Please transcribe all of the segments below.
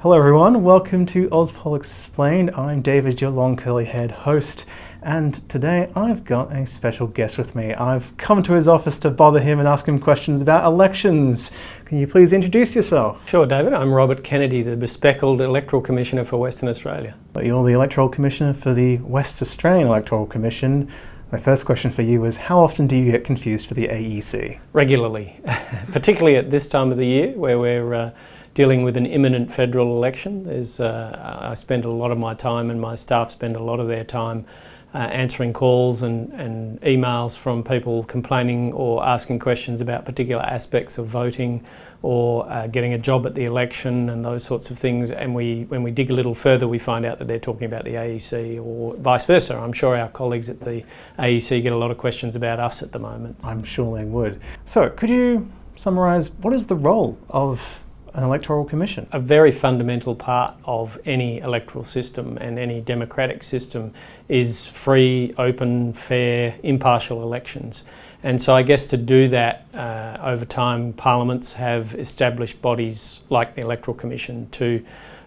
Hello everyone, welcome to Auspol Explained. I'm David, your long curly haired host, and today I've got a special guest with me. I've come to his office to bother him and ask him questions about elections. Can you please introduce yourself? Sure, David. I'm Robert Kennedy, the bespectacled Electoral Commissioner for Western Australia. You're the Electoral Commissioner for the West Australian Electoral Commission. My first question for you is, how often do you get confused for the AEC? Regularly, particularly at this time of the year where we're dealing with an imminent federal election. I spend a lot of my time, and my staff spend a lot of their time answering calls and emails from people complaining or asking questions about particular aspects of voting or getting a job at the election and those sorts of things. And when we dig a little further, we find out that they're talking about the AEC or vice versa. I'm sure our colleagues at the AEC get a lot of questions about us at the moment. I'm sure they would. So could you summarise what is the role of an electoral commission? A very fundamental part of any electoral system and any democratic system is free, open, fair, impartial elections. And so I guess to do that over time, parliaments have established bodies like the Electoral Commission to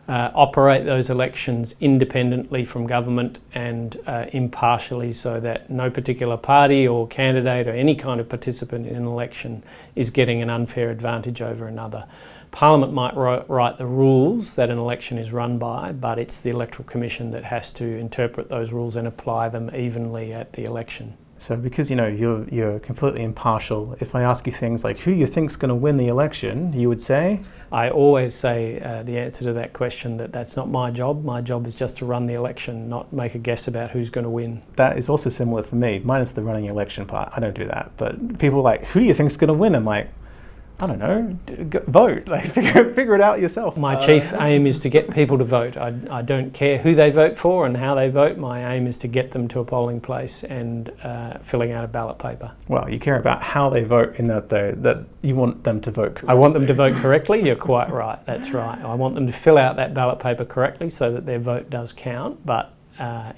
operate those elections independently from government and impartially, so that no particular party or candidate or any kind of participant in an election is getting an unfair advantage over another. Parliament might write the rules that an election is run by, but it's the Electoral Commission that has to interpret those rules and apply them evenly at the election. So because you're completely impartial, if I ask you things like who you think's going to win the election, you would say? I always say the answer to that question that's not my job. My job is just to run the election, not make a guess about who's going to win. That is also similar for me, minus the running election part. I don't do that. But people are like, who do you think's going to win? I'm like, I don't know, vote, like figure it out yourself. My chief aim is to get people to vote. I don't care who they vote for and how they vote. My aim is to get them to a polling place and filling out a ballot paper. Well, you care about how they vote in that you want them to vote correctly. I want them to vote correctly, you're quite right, that's right. I want them to fill out that ballot paper correctly so that their vote does count, but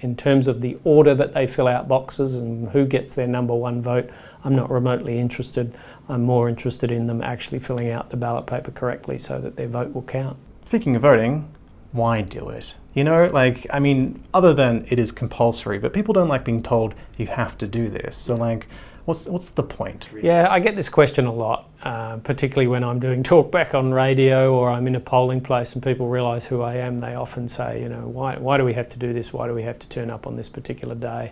in terms of the order that they fill out boxes and who gets their number one vote, I'm not remotely interested. I'm more interested in them actually filling out the ballot paper correctly so that their vote will count. Speaking of voting, why do it? Other than it is compulsory, but people don't like being told you have to do this. So what's the point? Yeah, I get this question a lot, particularly when I'm doing talkback on radio or I'm in a polling place and people realise who I am. They often say, why do we have to do this? Why do we have to turn up on this particular day?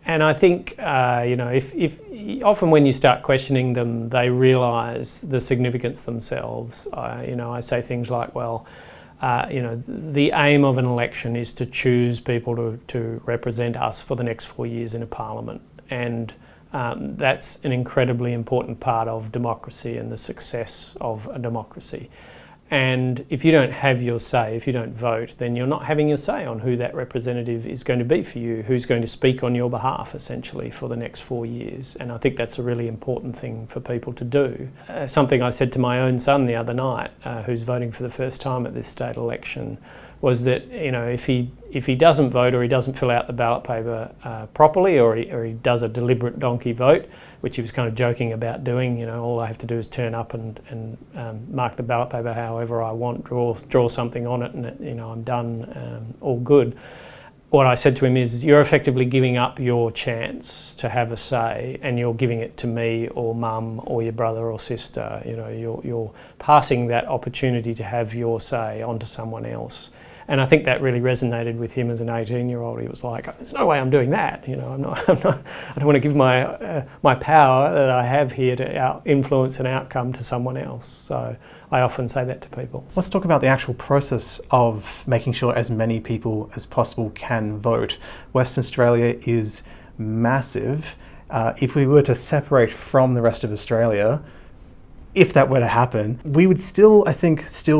And I think, if often when you start questioning them, they realise the significance themselves. I say things like, the aim of an election is to choose people to represent us for the next 4 years in a parliament. And that's an incredibly important part of democracy and the success of a democracy. And if you don't have your say, if you don't vote, then you're not having your say on who that representative is going to be for you, who's going to speak on your behalf, essentially, for the next 4 years. And I think that's a really important thing for people to do. Something I said to my own son the other night, who's voting for the first time at this state election, was that if he doesn't vote or he doesn't fill out the ballot paper properly, or he does a deliberate donkey vote, which he was kind of joking about doing, all I have to do is turn up and mark the ballot paper however I want, draw something on it, and I'm done, all good. What I said to him is, you're effectively giving up your chance to have a say, and you're giving it to me or mum or your brother or sister. You're passing that opportunity to have your say onto someone else. And I think that really resonated with him as an 18-year-old. He was like, "There's no way I'm doing that. I don't want to give my power that I have here to influence an outcome to someone else." So I often say that to people. Let's talk about the actual process of making sure as many people as possible can vote. Western Australia is massive. If we were to separate from the rest of Australia, if that were to happen, we would still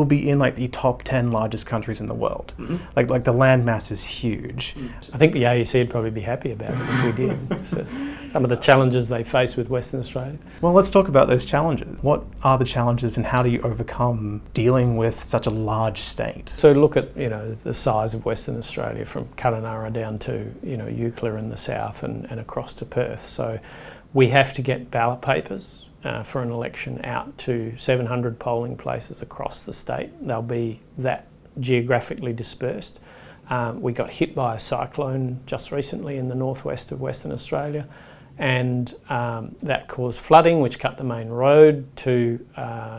be in the top 10 largest countries in the world. Mm-hmm. Like the land mass is huge. I think the AEC would probably be happy about it if we did. So some of the challenges they face with Western Australia. Well, let's talk about those challenges. What are the challenges and how do you overcome dealing with such a large state? So look at, the size of Western Australia from Kununurra down to, Eucla in the south and across to Perth. So we have to get ballot papers for an election out to 700 polling places across the state. They'll be that geographically dispersed. We got hit by a cyclone just recently in the northwest of Western Australia, and that caused flooding, which cut the main road to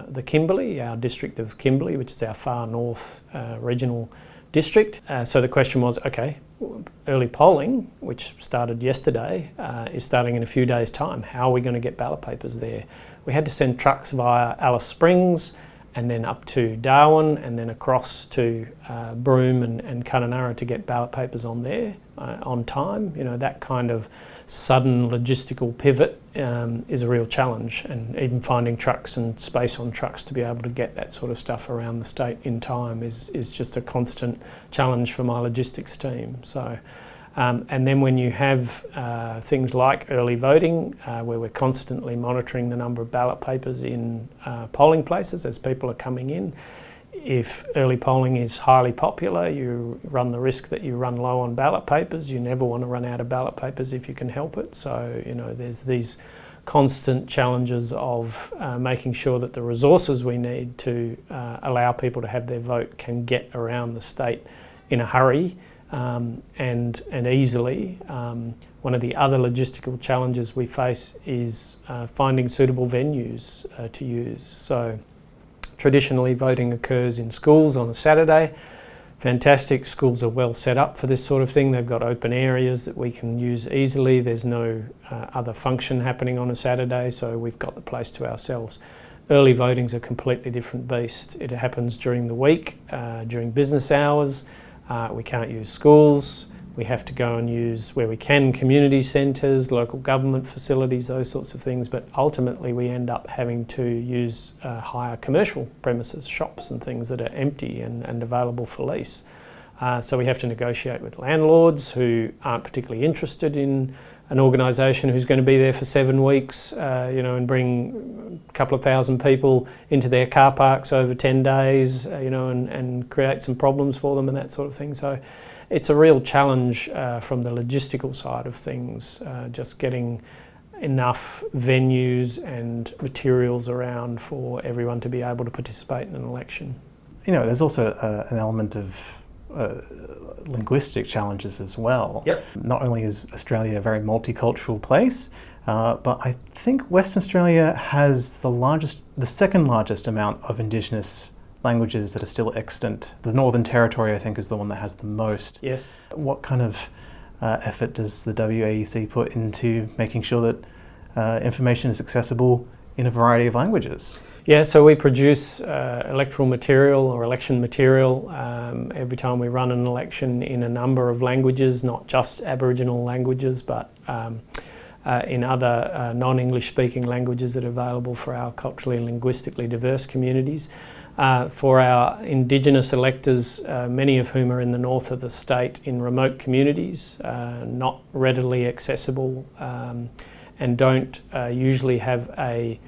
the Kimberley, our district of Kimberley, which is our far north regional district. So the question was, okay, early polling, which started yesterday, is starting in a few days' time. How are we going to get ballot papers there? We had to send trucks via Alice Springs and then up to Darwin and then across to Broome and Kununurra to get ballot papers on there on time. You know, that kind of sudden logistical pivot is a real challenge, and even finding trucks and space on trucks to be able to get that sort of stuff around the state in time is just a constant challenge for my logistics team. So, and then when you have things like early voting, where we're constantly monitoring the number of ballot papers in polling places as people are coming in, if early polling is highly popular, you run the risk that you run low on ballot papers. You never want to run out of ballot papers if you can help it. So, you know, there's these constant challenges of making sure that the resources we need to allow people to have their vote can get around the state in a hurry and easily. One of the other logistical challenges we face is finding suitable venues to use. So, traditionally, voting occurs in schools on a Saturday. Fantastic, schools are well set up for this sort of thing. They've got open areas that we can use easily. There's no other function happening on a Saturday, so we've got the place to ourselves. Early voting's a completely different beast. It happens during the week, during business hours. We can't use schools. We have to go and use, where we can, community centres, local government facilities, those sorts of things, but ultimately we end up having to use hire commercial premises, shops and things that are empty and available for lease. So we have to negotiate with landlords who aren't particularly interested in an organisation who's going to be there for 7 weeks, you know, and bring a couple of thousand people into their car parks over 10 days, you know, and create some problems for them and that sort of thing. So it's a real challenge from the logistical side of things, just getting enough venues and materials around for everyone to be able to participate in an election. You know, there's also an element of linguistic challenges as well. Yep. Not only is Australia a very multicultural place, but I think Western Australia has the second largest amount of Indigenous languages that are still extant. The Northern Territory, I think, is the one that has the most. Yes. What kind of effort does the WAEC put into making sure that information is accessible in a variety of languages? Yeah, so we produce electoral material or election material every time we run an election in a number of languages, not just Aboriginal languages, but in other non-English speaking languages that are available for our culturally and linguistically diverse communities. For our Indigenous electors, many of whom are in the north of the state in remote communities, not readily accessible and don't usually have a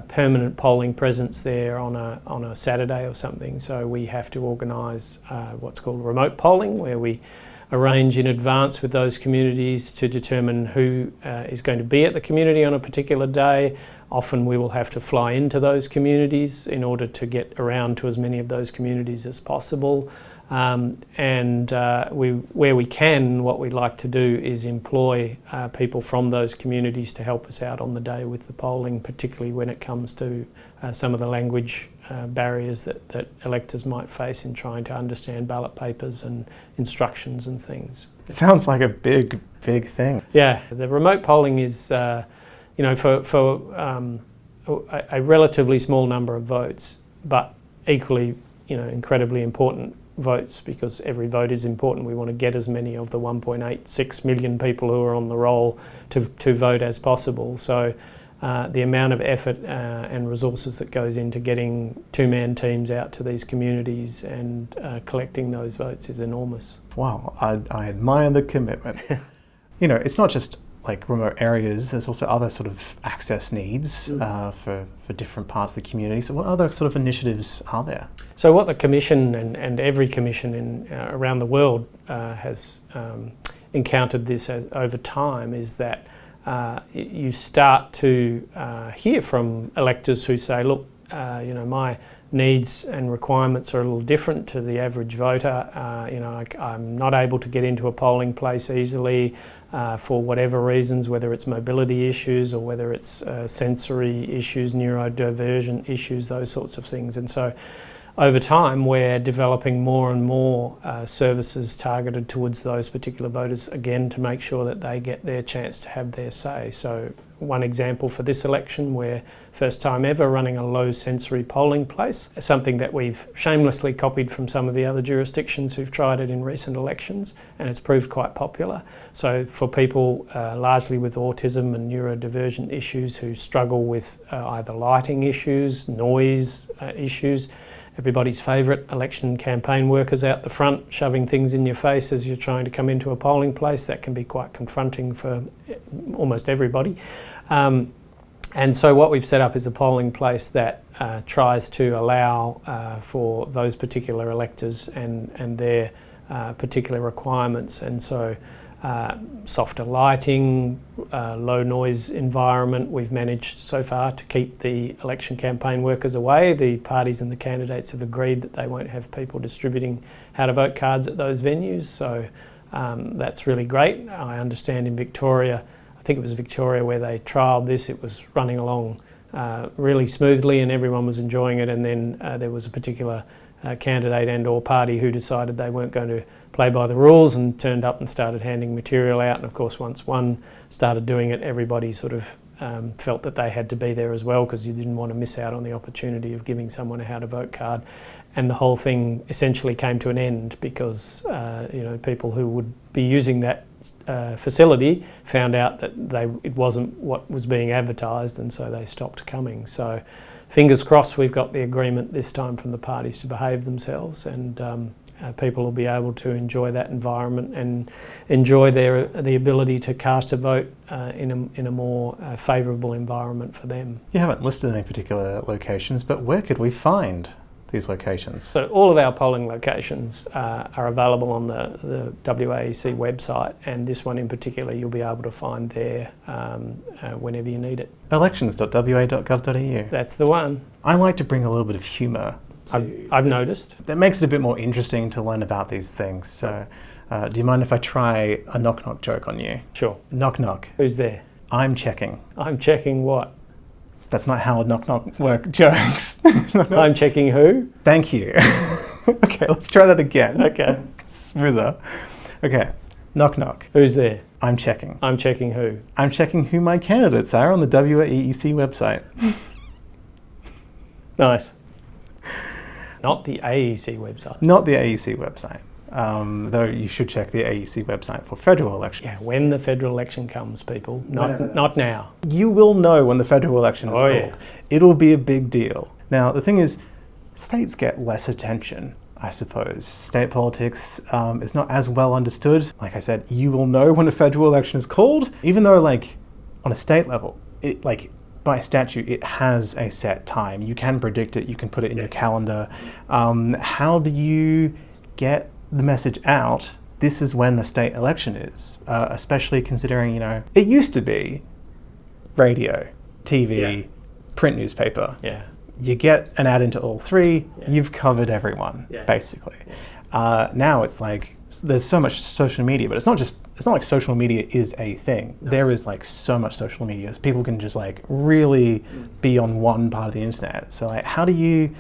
permanent polling presence there on a Saturday or something. So we have to organise what's called remote polling, where we arrange in advance with those communities to determine who is going to be at the community on a particular day. Often we will have to fly into those communities in order to get around to as many of those communities as possible. Where we can, what we'd like to do is employ people from those communities to help us out on the day with the polling, particularly when it comes to some of the language barriers that electors might face in trying to understand ballot papers and instructions and things. It sounds like a big thing. Yeah, the remote polling is, you know, for a relatively small number of votes, but equally, you know, incredibly important votes, because every vote is important. We want to get as many of the 1.86 million people who are on the roll to vote as possible. So the amount of effort and resources that goes into getting two-man teams out to these communities and collecting those votes is enormous. Wow, I admire the commitment. You know, it's not just like remote areas, there's also other sort of access needs for different parts of the community. So what other sort of initiatives are there? So what the Commission and every Commission around the world has encountered this over time is that you start to hear from electors who say, look, you know, my needs and requirements are a little different to the average voter. I'm not able to get into a polling place easily for whatever reasons, whether it's mobility issues or whether it's sensory issues, neurodivergent issues, those sorts of things. And so over time, we're developing more and more services targeted towards those particular voters, again, to make sure that they get their chance to have their say. So one example for this election, we're first time ever running a low sensory polling place, something that we've shamelessly copied from some of the other jurisdictions who've tried it in recent elections, and it's proved quite popular. So for people largely with autism and neurodivergent issues who struggle with either lighting issues, noise issues, everybody's favourite election campaign workers out the front shoving things in your face as you're trying to come into a polling place. That can be quite confronting for almost everybody. And so what we've set up is a polling place that tries to allow for those particular electors and their particular requirements. And so softer lighting, low noise environment. We've managed so far to keep the election campaign workers away. The parties and the candidates have agreed that they won't have people distributing how to vote cards at those venues. So that's really great. I understand in Victoria, I think it was Victoria where they trialled this, it was running along really smoothly and everyone was enjoying it, and then there was a particular candidate and or party who decided they weren't going to play by the rules and turned up and started handing material out. And of course, once one started doing it, everybody sort of felt that they had to be there as well, because you didn't want to miss out on the opportunity of giving someone a how to vote card. And the whole thing essentially came to an end because people who would be using that facility found out that it wasn't what was being advertised, and so they stopped coming. So fingers crossed we've got the agreement this time from the parties to behave themselves, and people will be able to enjoy that environment and enjoy the ability to cast a vote in a more favourable environment for them. You haven't listed any particular locations, but where could we find these locations? So all of our polling locations are available on the WAEC website, and this one in particular you'll be able to find there whenever you need it. elections.wa.gov.au. That's the one. I like to bring a little bit of humour. I've noticed. That makes it a bit more interesting to learn about these things. So do you mind if I try a knock-knock joke on you? Sure. Knock-knock. Who's there? I'm checking. I'm checking what? That's not how knock-knock work jokes. I'm checking who? Thank you. Okay, let's try that again. Okay. Smoother. Okay. Knock-knock. Who's there? I'm checking. I'm checking who? I'm checking who my candidates are on the WAEC website. Nice. Not the AEC website. Not the AEC website. Though you should check the AEC website for federal elections. Yeah, when the federal election comes, people. Not now. You will know when the federal election is called. Yeah. It'll be a big deal. Now, the thing is, states get less attention, I suppose. State politics is not as well understood. Like I said, you will know when a federal election is called, even though, like, on a state level, by statute, it has a set time. You can predict it, you can put it in your calendar. How do you get the message out? This is when a state election is, especially considering, it used to be radio, TV, print newspaper. Yeah. You get an ad into all three, you've covered everyone, basically. Now it's like, there's so much social media, but it's not like social media is a thing. No. There is like so much social media. People can just like really be on one part of the internet. So like, how do you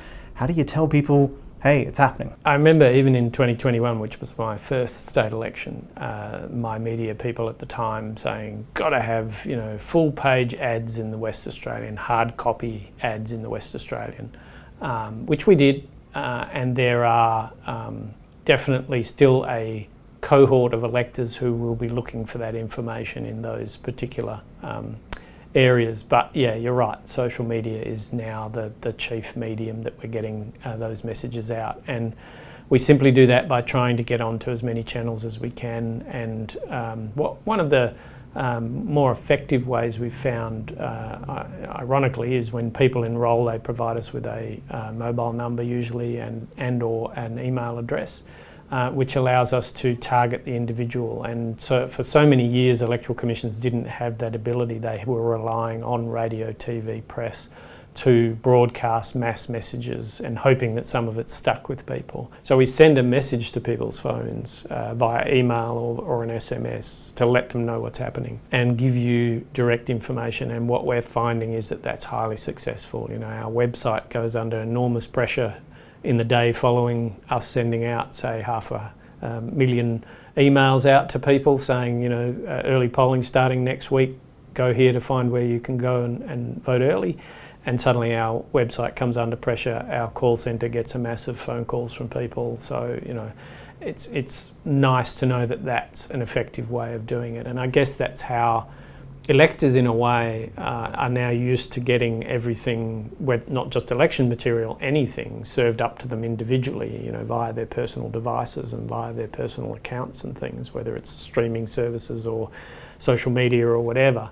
tell people, hey, it's happening? I remember even in 2021, which was my first state election, my media people at the time saying, gotta have, full page ads in the West Australian, hard copy ads in the West Australian, which we did. And there are definitely still a cohort of electors who will be looking for that information in those particular areas. But yeah, you're right, social media is now the chief medium that we're getting those messages out, and we simply do that by trying to get onto as many channels as we can. And one of the more effective ways we've found, ironically, is when people enrol, they provide us with a mobile number usually and or an email address, which allows us to target the individual. And so for so many years, electoral commissions didn't have that ability. They were relying on radio, TV, press to broadcast mass messages and hoping that some of it stuck with people. So we send a message to people's phones via email or an SMS to let them know what's happening and give you direct information. And what we're finding is that that's highly successful. You know, our website goes under enormous pressure in the day following us sending out, say, 500,000 emails out to people saying, you know, early polling starting next week, go here to find where you can go and vote early. And suddenly our website comes under pressure. Our call centre gets a massive phone calls from people. So, you know, it's nice to know that that's an effective way of doing it. And I guess that's how electors, in a way, are now used to getting everything, not just election material, anything served up to them individually, you know, via their personal devices and via their personal accounts and things, whether it's streaming services or social media or whatever.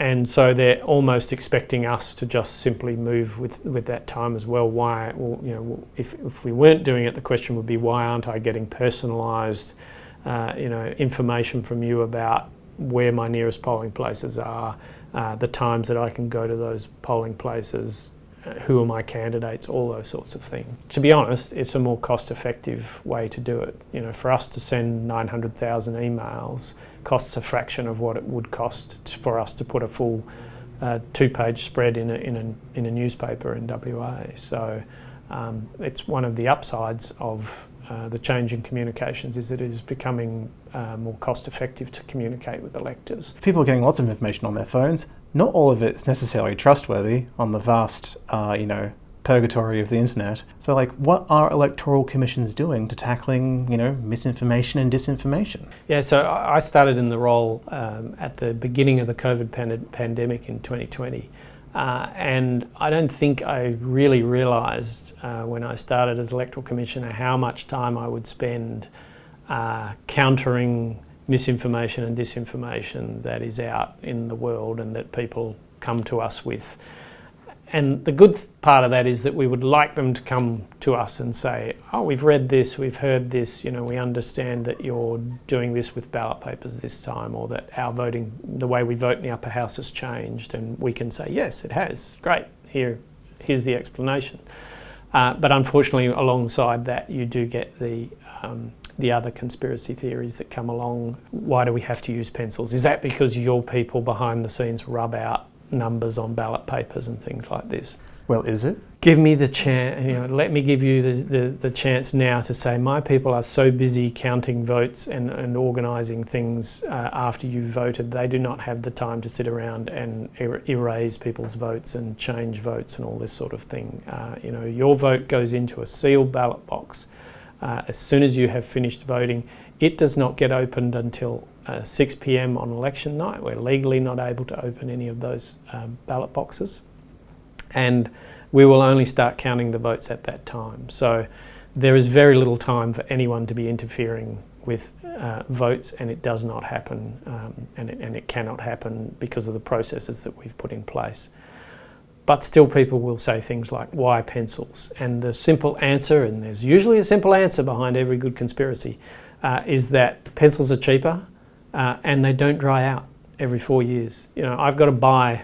And so they're almost expecting us to just simply move with that time as well. Why? Well, you know, if we weren't doing it, the question would be, why aren't I getting personalised, you know, information from you about where my nearest polling places are, the times that I can go to those polling places, who are my candidates, all those sorts of things. To be honest, it's a more cost-effective way to do it. You know, for us to send 900,000 emails costs a fraction of what it would cost for us to put a full two-page spread in a newspaper in WA. So it's one of the upsides of the change in communications, is it is becoming more cost-effective to communicate with electors. People are getting lots of information on their phones. Not all of it is necessarily trustworthy on the vast, you know, purgatory of the internet. So, like, what are electoral commissions doing to tackling, you know, misinformation and disinformation? Yeah, so I started in the role at the beginning of the COVID pandemic in 2020. And I don't think I really realised when I started as Electoral Commissioner how much time I would spend countering misinformation and disinformation that is out in the world and that people come to us with. And the good part of that is that we would like them to come to us and say, oh, we've read this, we've heard this, you know, we understand that you're doing this with ballot papers this time, or that our voting, the way we vote in the upper house has changed. And we can say, yes, it has. Great. Here's the explanation. But unfortunately, alongside that, you do get the other conspiracy theories that come along. Why do we have to use pencils? Is that because your people behind the scenes rub out numbers on ballot papers and things like this? Well, is it? Give me the chance, you know, let me give you the chance now to say my people are so busy counting votes and organising things after you've voted, they do not have the time to sit around and erase people's votes and change votes and all this sort of thing. You know, your vote goes into a sealed ballot box. As soon as you have finished voting, it does not get opened until 6 p.m. on election night. We're legally not able to open any of those ballot boxes. And we will only start counting the votes at that time. So there is very little time for anyone to be interfering with votes, and it does not happen, and it cannot happen because of the processes that we've put in place. But still people will say things like, why pencils? And the simple answer, and there's usually a simple answer behind every good conspiracy, is that pencils are cheaper and they don't dry out every 4 years. You know, I've got to buy,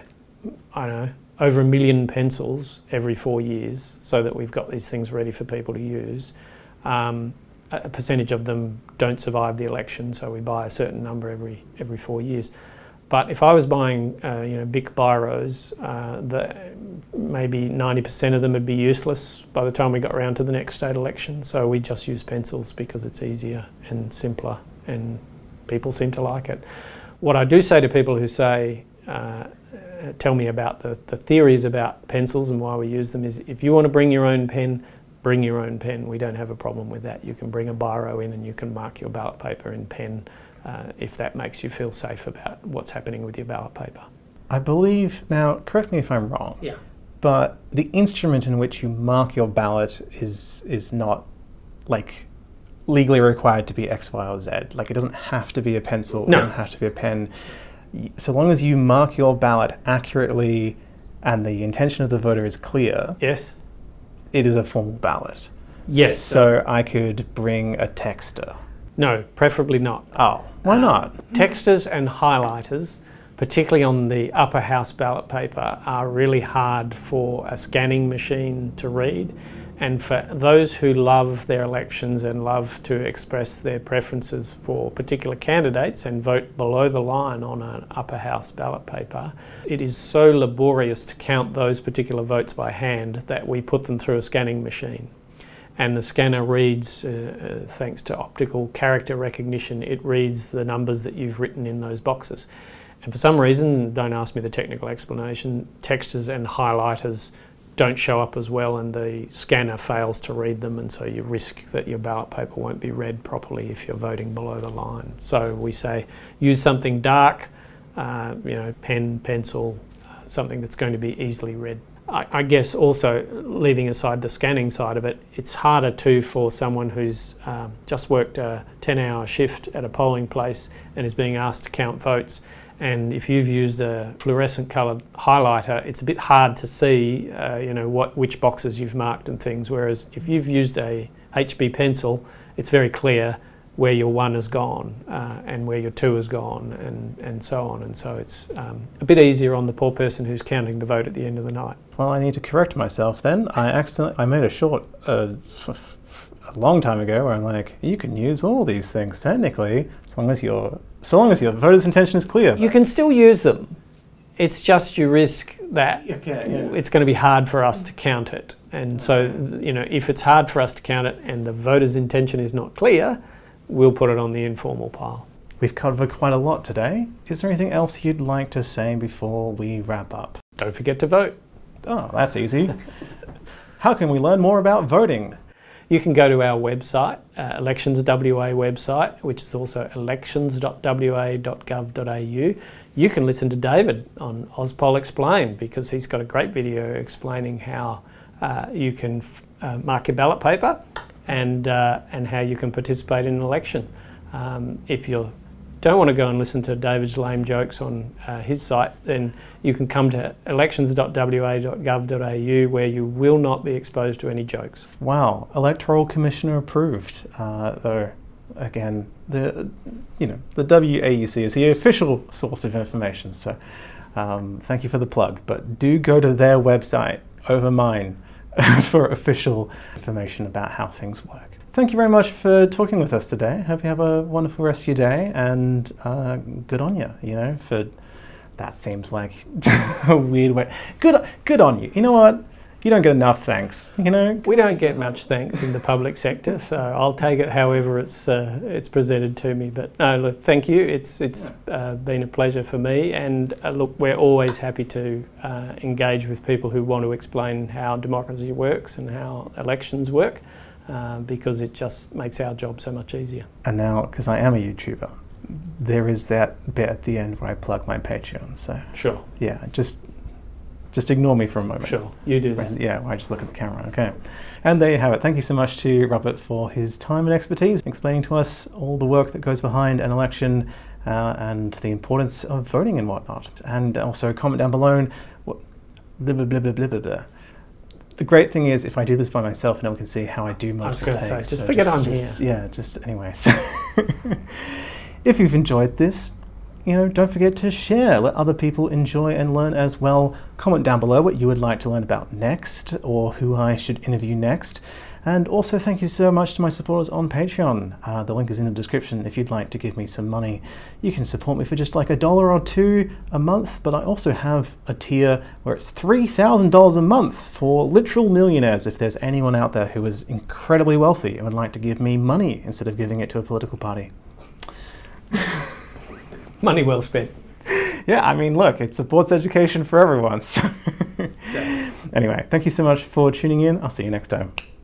I don't know, over 1 million pencils every 4 years so that we've got these things ready for people to use. A percentage of them don't survive the election, so we buy a certain number every 4 years. But if I was buying, you know, big biros, maybe 90% of them would be useless by the time we got around to the next state election. So we just use pencils because it's easier and simpler, and people seem to like it. What I do say to people who say, tell me about the theories about pencils and why we use them is, if you want to bring your own pen, bring your own pen. We don't have a problem with that. You can bring a biro in and you can mark your ballot paper in pen if that makes you feel safe about what's happening with your ballot paper. I believe, now correct me if I'm wrong, but the instrument in which you mark your ballot is not like legally required to be X, Y, or Z. Like, it doesn't have to be a pencil, It doesn't have to be a pen. So long as you mark your ballot accurately and the intention of the voter is clear, yes, it is a formal ballot. Yes. So I could bring a texter. No, preferably not. Oh, why not? Texters and highlighters particularly on the upper house ballot paper, are really hard for a scanning machine to read. And for those who love their elections and love to express their preferences for particular candidates and vote below the line on an upper house ballot paper, it is so laborious to count those particular votes by hand that we put them through a scanning machine. And the scanner reads, thanks to optical character recognition, it reads the numbers that you've written in those boxes. And for some reason, don't ask me the technical explanation, textures and highlighters don't show up as well, and the scanner fails to read them, and so you risk that your ballot paper won't be read properly if you're voting below the line. So we say use something dark, pen, pencil, something that's going to be easily read. I guess also, leaving aside the scanning side of it, it's harder too for someone who's just worked a 10-hour shift at a polling place and is being asked to count votes. And if you've used a fluorescent coloured highlighter, it's a bit hard to see, which boxes you've marked and things. Whereas if you've used a HB pencil, it's very clear where your 1 has gone and where your 2 has gone, and so on. And so it's a bit easier on the poor person who's counting the vote at the end of the night. Well, I need to correct myself then. I made a short a long time ago where I'm like, you can use all these things technically, so long as your voter's intention is clear. You can still use them. It's just you risk that it's going to be hard for us to count it. And so, if it's hard for us to count it and the voter's intention is not clear, we'll put it on the informal pile. We've covered quite a lot today. Is there anything else you'd like to say before we wrap up? Don't forget to vote. Oh, that's easy. How can we learn more about voting? You can go to our website, Elections WA website, which is also elections.wa.gov.au. You can listen to David on Auspol Explained, because he's got a great video explaining how you can mark your ballot paper and how you can participate in an election. If you don't want to go and listen to David's lame jokes on his site, then you can come to elections.wa.gov.au, where you will not be exposed to any jokes. Wow, Electoral Commissioner approved. Though, again, the WAEC is the official source of information. So, thank you for the plug. But do go to their website over mine for official information about how things work. Thank you very much for talking with us today. Hope you have a wonderful rest of your day, and good on you, for that seems like a weird way. Good on you. You know what? You don't get enough thanks, We don't get much thanks in the public sector, so I'll take it however it's presented to me. But no, look, thank you. It's been a pleasure for me, and look, we're always happy to engage with people who want to explain how democracy works and how elections work. Because it just makes our job so much easier. And now, because I am a YouTuber, there is that bit at the end where I plug my Patreon. So sure, yeah, just ignore me for a moment. Sure, you do that. Yeah, I just look at the camera. Okay, and there you have it. Thank you so much to Robert for his time and expertise explaining to us all the work that goes behind an election and the importance of voting and whatnot. And also comment down below. Blah, blah, blah, blah, blah, blah. The great thing is, if I do this by myself, no one can see how I do multiple takes. I was going to say, forget I'm here. Yeah, anyway. So if you've enjoyed this, don't forget to share. Let other people enjoy and learn as well. Comment down below what you would like to learn about next, or who I should interview next. And also, thank you so much to my supporters on Patreon. The link is in the description if you'd like to give me some money. You can support me for just like $1 or $2 a month, but I also have a tier where it's $3,000 a month for literal millionaires. If there's anyone out there who is incredibly wealthy and would like to give me money instead of giving it to a political party. Money well spent. Yeah, I mean, look, it supports education for everyone. So. Anyway, thank you so much for tuning in. I'll see you next time.